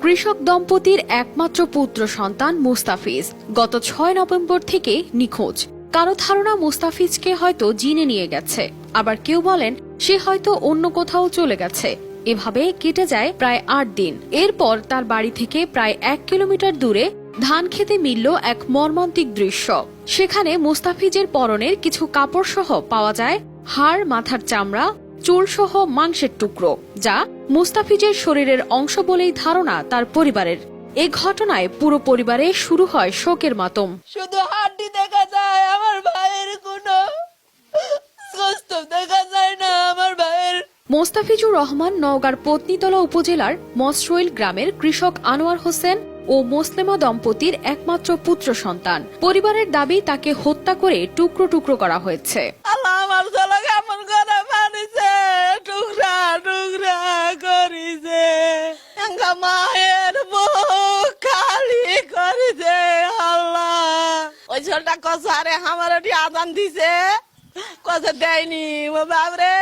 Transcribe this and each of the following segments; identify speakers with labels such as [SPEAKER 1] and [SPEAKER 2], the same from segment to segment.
[SPEAKER 1] কৃষক দম্পতির একমাত্র পুত্র সন্তান মুস্তাফিজ গত ৬ নভেম্বর থেকে নিখোঁজ। কারো ধারণা মুস্তাফিজকে হয়তো জিনে নিয়ে গেছে, আবার কেউ বলেন সে হয়তো অন্য কোথাও চলে গেছে। এভাবে কেটে যায় প্রায় ৮ দিন। এরপর তার বাড়ি থেকে প্রায় ১ কিলোমিটার দূরে ধান খেতে মিলল এক মর্মান্তিক দৃশ্য। সেখানে মুস্তাফিজের পরনের কিছু কাপড় সহ পাওয়া যায় হাড়, মাথার চামড়া, চুল সহ মাংসের টুকরো, যা মুস্তাফিজের শরীরের অংশ বলেই ধারণা তার পরিবারের। এ ঘটনায় পুরো পরিবারে শুরু হয় শোকের মাতম।
[SPEAKER 2] শুধু হাড্ডি দেখা যায়, আমার ভাইয়ের কোনো কষ্ট দেখা যায় না। আমার ভাইয়ের
[SPEAKER 1] মোস্তাফিজুর রহমান নওগাঁর পত্নীতলা উপজেলার মসরইল গ্রামের কৃষক আনোয়ার হোসেন ও মুসলিমা দম্পতির একমাত্র পুত্র সন্তান। পরিবারের দাবি তাকে হত্যা করে টুকরো টুকরো করা হয়েছে।
[SPEAKER 2] আল্লাহ আমার ছেলে কেমন করে মানিছে, টুকরা টুকরা করিছে, মায়ের বুক খালি করিছে। আল্লাহ ওই ছেলেটা কসারে আমার আদান দিছে, কথা দেয়নি বাবরে,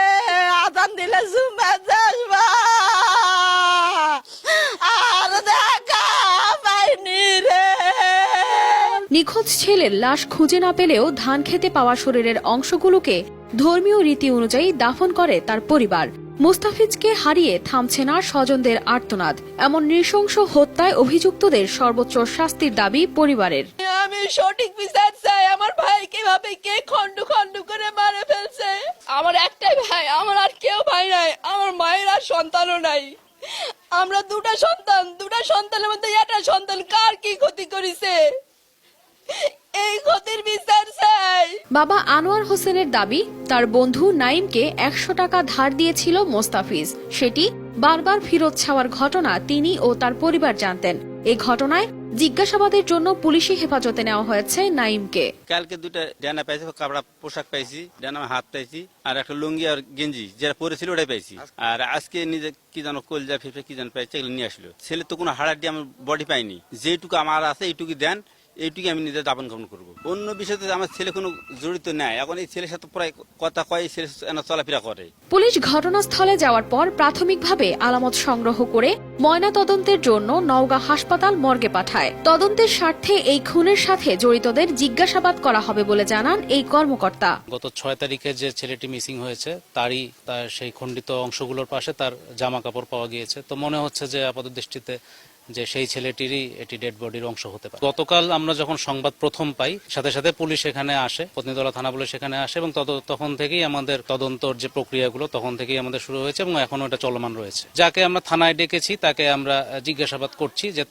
[SPEAKER 2] আদান দিলে জুমা যাসবা আর দেখা পাইনি রে।
[SPEAKER 1] নিখোঁজ ছেলের লাশ খুঁজে না পেলেও ধান খেতে পাওয়া শরীরের অংশগুলোকে ধর্মীয় রীতি অনুযায়ী দাফন করে তার পরিবার। মুস্তাফিজকে হারিয়ে থামছে না স্বজনদের আর্তনাদ। এমন নৃশংস হত্যায় অভিযুক্তদের সর্বোচ্চ শাস্তির দাবি পরিবারের।
[SPEAKER 2] আমি সঠিক বিচার চাই, আমার ভাই কিভাবে কে খন্ড খন্ড করে মারে ফেলছে। আমার একটাই ভাই, আমার আর কেউ ভাই নাই, আমার মায়ের আর সন্তানও নাই। আমরা দুটা সন্তানের মধ্যে একটা সন্তান কার কি ক্ষতি করেছে, এই ক্ষতির বিচার চাই।
[SPEAKER 1] বাবা আনোয়ার হোসেনের দাবি, তার বন্ধু নাইমকে ১০০ টাকা ধার দিয়েছিল মোস্তাফিজ। সেটি বারবার ফেরত চাওয়ার ঘটনা তিনি ও তার পরিবার জানতেন। এই ঘটনায় জিজ্ঞাসাবাদের জন্য পুলিশি হেফাজতে নেওয়া হয়েছে নাইমকে।
[SPEAKER 3] কালকে দুটা ডানা পাইছি, কাপড়া পোশাক পাইছি, ডানা হাত পাইছি, আর একটা লুঙ্গি আর গেঞ্জি যেটা পরেছিল ওটাই পাইছি। আর আজকে নিজে কি জানো কলজা ফেফে কি জানো পাইছে, এগুলো নিয়ে আসলো। ছেলে তো কোনো হাড়াড্ডি আমার বডি পাইনি, যেটুকু আমার আছে এইটুকু দেন, এইটুকু আমি নিজে দাপন কাপন করবো। অন্য বিষয়তে আমার ছেলে কোনো জড়িত নাই। এখন এই ছেলের সাথে প্রায় কথা কয়, ছেলে চলাফেরা করে।
[SPEAKER 1] পুলিশ ঘটনাস্থলে যাওয়ার পর প্রাথমিকভাবে আলামত সংগ্রহ করে ময়না তদন্তের জন্য নওগাঁ হাসপাতাল মর্গে পাঠায়। তদন্তের স্বার্থে এই খুনের সাথে জড়িতদের জিজ্ঞাসাবাদ করা হবে বলে জানান এই কর্মকর্তা।
[SPEAKER 4] গত ৬ তারিখে যে ছেলেটি মিসিং হয়েছে তার সেই খণ্ডিত অংশগুলোর পাশে তার জামা কাপড় পাওয়া গিয়েছে। তো মনে হচ্ছে যে আপাত দৃষ্টিতে যে সেই ছেলেটিরই এটি ডেড বডির অংশ হতে পারে। গতকাল আমরা যখন সংবাদ প্রথম পাই, সাথে সাথে পুলিশ এখানে আসে, পত্নীতলা থানা পুলিশ এখানে আসে, এবং তখন থেকেই আমাদের তদন্তর যে প্রক্রিয়াগুলো তখন থেকেই আমাদের শুরু হয়েছে এবং এখনো এটা চলমান রয়েছে। যাকে আমরা থানায় ডেকেছি তাকে আমরা জিজ্ঞাসাবাদ করছি যে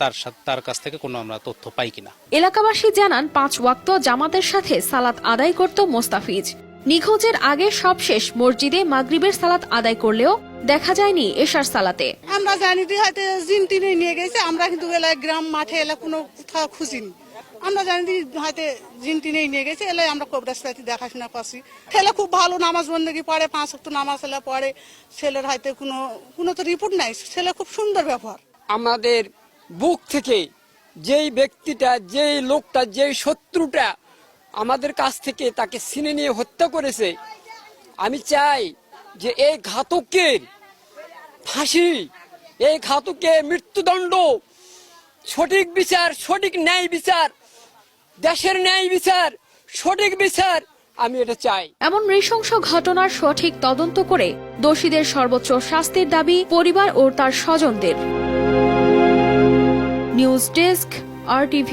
[SPEAKER 4] তার কাছ থেকে কোনো আমরা তথ্য পাই কিনা।
[SPEAKER 1] এলাকাবাসী জানান ৫ ওয়াক্ত জামাতের সাথে সালাত আদায় করত মোস্তাফিজ। নিখোঁজের আগে সবশেষ মসজিদে মাগরিবের সালাত আদায় করলেও দেখা যায়নি এশার সালাতে।
[SPEAKER 5] আমরা জানি যে হয়তো জিন টিনে নিয়ে গেছে, আমরা কিন্তু এলাকায় গ্রাম মাঠে এলাকা কোনো কোথাও খুঁজিনি। আমরা জানি যে হয়তো জিন টিনে নিয়ে গেছে, এলাই আমরা কবরস্থানে দেখাশোনা করছি। ছেলে খুব ভালো নামাজ বন্দেগী পড়ে, ৫ ওয়াক্ত নামাজ পড়ে। ছেলের হয়তো কোনো তো রিপোর্ট নাই, ছেলে খুব সুন্দর ব্যবহার।
[SPEAKER 6] আমাদের বুক থেকে যেই ব্যক্তিটা, যেই লোকটা, যেই শত্রুটা আমাদের কাছ থেকে তাকে ছিনে নিয়ে হত্যা করেছে, আমি চাই যে এই ঘাতকের ফাঁসি, এই ঘাতকের মৃত্যুদণ্ড, সঠিক বিচার, সঠিক ন্যায় বিচার, দেশের ন্যায় বিচার, সঠিক বিচার আমি এটা চাই।
[SPEAKER 1] এমন নৃশংস ঘটনার সঠিক তদন্ত করে দোষীদের সর্বোচ্চ শাস্তির দাবি পরিবার ও তার স্বজনদের। News desk, RTV।